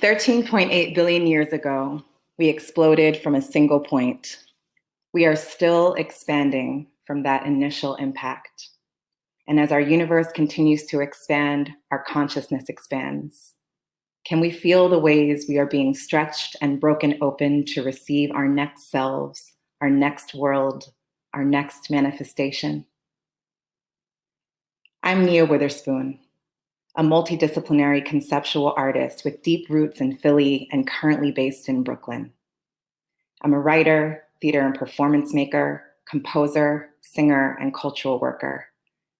13.8 billion years ago, we exploded from a single point. We are still expanding from that initial impact. And as our universe continues to expand, our consciousness expands. Can we feel the ways we are being stretched and broken open to receive our next selves, our next world, our next manifestation? I'm Nia Witherspoon, a multidisciplinary conceptual artist with deep roots in Philly and currently based in Brooklyn. I'm a writer, theater and performance maker, composer, singer, and cultural worker.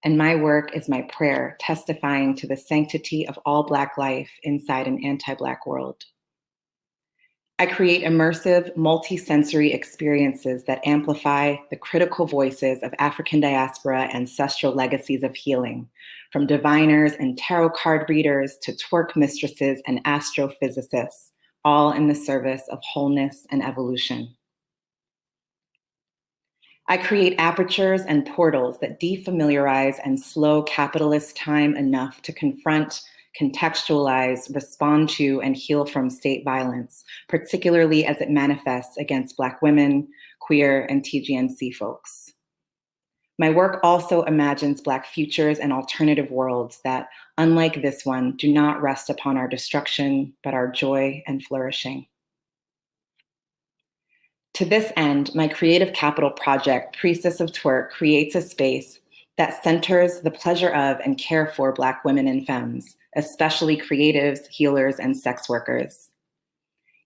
And my work is my prayer, testifying to the sanctity of all Black life inside an anti-Black world. I create immersive, multi-sensory experiences that amplify the critical voices of African diaspora ancestral legacies of healing, from diviners and tarot card readers to twerk mistresses and astrophysicists, all in the service of wholeness and evolution. I create apertures and portals that defamiliarize and slow capitalist time enough to confront, contextualize, respond to, and heal from state violence, particularly as it manifests against Black women, queer, and TGNC folks. My work also imagines Black futures and alternative worlds that, unlike this one, do not rest upon our destruction, but our joy and flourishing. To this end, my creative capital project, Priestess of Twerk, creates a space that centers the pleasure of and care for Black women and femmes, especially creatives, healers, and sex workers.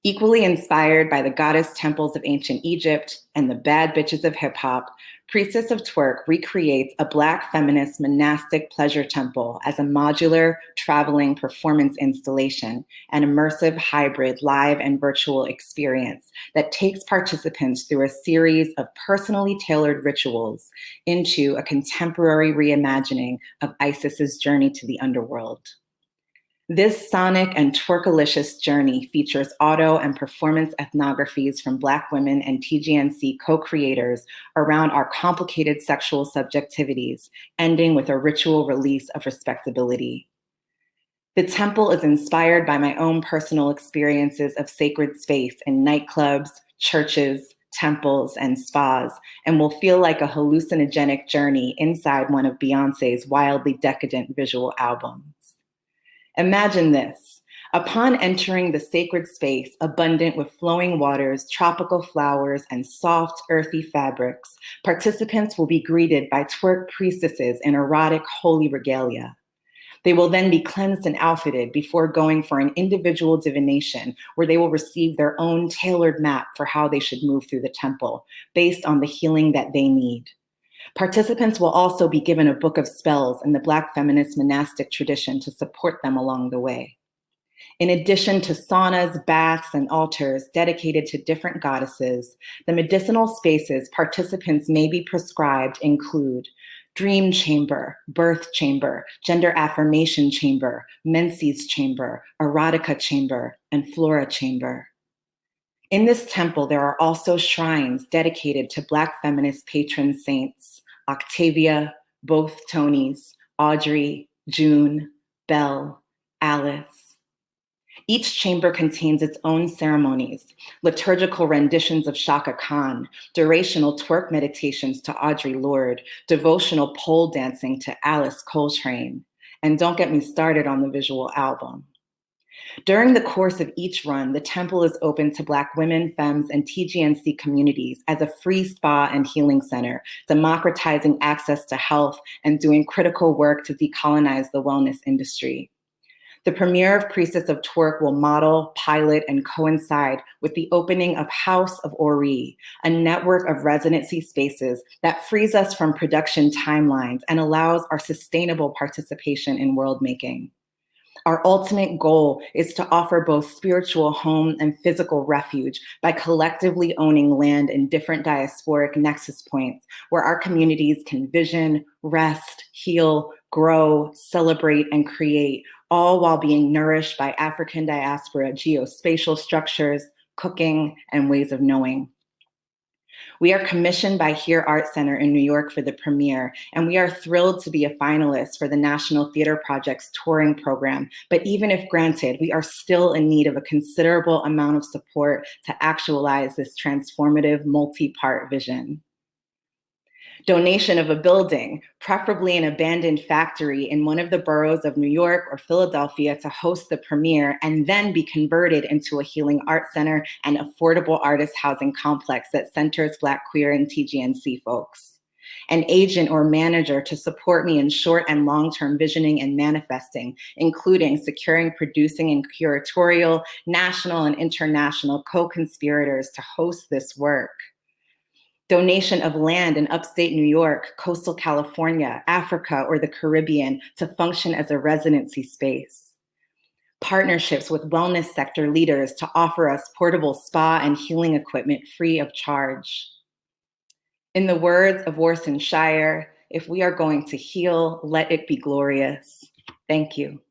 Equally inspired by the goddess temples of ancient Egypt and the bad bitches of hip hop, Priestess of Twerk recreates a Black feminist monastic pleasure temple as a modular, traveling performance installation, an immersive hybrid live and virtual experience that takes participants through a series of personally tailored rituals into a contemporary reimagining of Isis's journey to the underworld. This sonic and twerkalicious journey features auto and performance ethnographies from Black women and TGNC co-creators around our complicated sexual subjectivities, ending with a ritual release of respectability. The temple is inspired by my own personal experiences of sacred space in nightclubs, churches, temples, and spas, and will feel like a hallucinogenic journey inside one of Beyoncé's wildly decadent visual albums. Imagine this. Upon entering the sacred space, abundant with flowing waters, tropical flowers, and soft, earthy fabrics, participants will be greeted by twerk priestesses in erotic holy regalia. They will then be cleansed and outfitted before going for an individual divination where they will receive their own tailored map for how they should move through the temple, based on the healing that they need. Participants will also be given a book of spells in the Black feminist monastic tradition to support them along the way. In addition to saunas, baths, and altars dedicated to different goddesses, the medicinal spaces participants may be prescribed include dream chamber, birth chamber, gender affirmation chamber, menses chamber, erotica chamber, and flora chamber. In this temple, there are also shrines dedicated to Black feminist patron saints, Octavia, both Tonys, Audrey, June, Belle, Alice. Each chamber contains its own ceremonies, liturgical renditions of Shaka Khan, durational twerk meditations to Audre Lorde, devotional pole dancing to Alice Coltrane. And don't get me started on the visual album. During the course of each run, the temple is open to Black women, femmes, and TGNC communities as a free spa and healing center, democratizing access to health and doing critical work to decolonize the wellness industry. The premiere of Priestess of Twerk will model, pilot, and coincide with the opening of House of Ori, a network of residency spaces that frees us from production timelines and allows our sustainable participation in world making. Our ultimate goal is to offer both spiritual home and physical refuge by collectively owning land in different diasporic nexus points where our communities can vision, rest, heal, grow, celebrate, and create, all while being nourished by African diaspora geospatial structures, cooking, and ways of knowing. We are commissioned by Here Art Center in New York for the premiere, and we are thrilled to be a finalist for the National Theater Project's touring program. But even if granted, we are still in need of a considerable amount of support to actualize this transformative multi-part vision. Donation of a building, preferably an abandoned factory in one of the boroughs of New York or Philadelphia, to host the premiere and then be converted into a healing art center and affordable artist housing complex that centers Black, queer, and TGNC folks. An agent or manager to support me in short and long-term visioning and manifesting, including securing, producing, and curatorial, national and international co-conspirators to host this work. Donation of land in upstate New York, coastal California, Africa, or the Caribbean to function as a residency space. Partnerships with wellness sector leaders to offer us portable spa and healing equipment free of charge. In the words of Warsan Shire, if we are going to heal, let it be glorious. Thank you.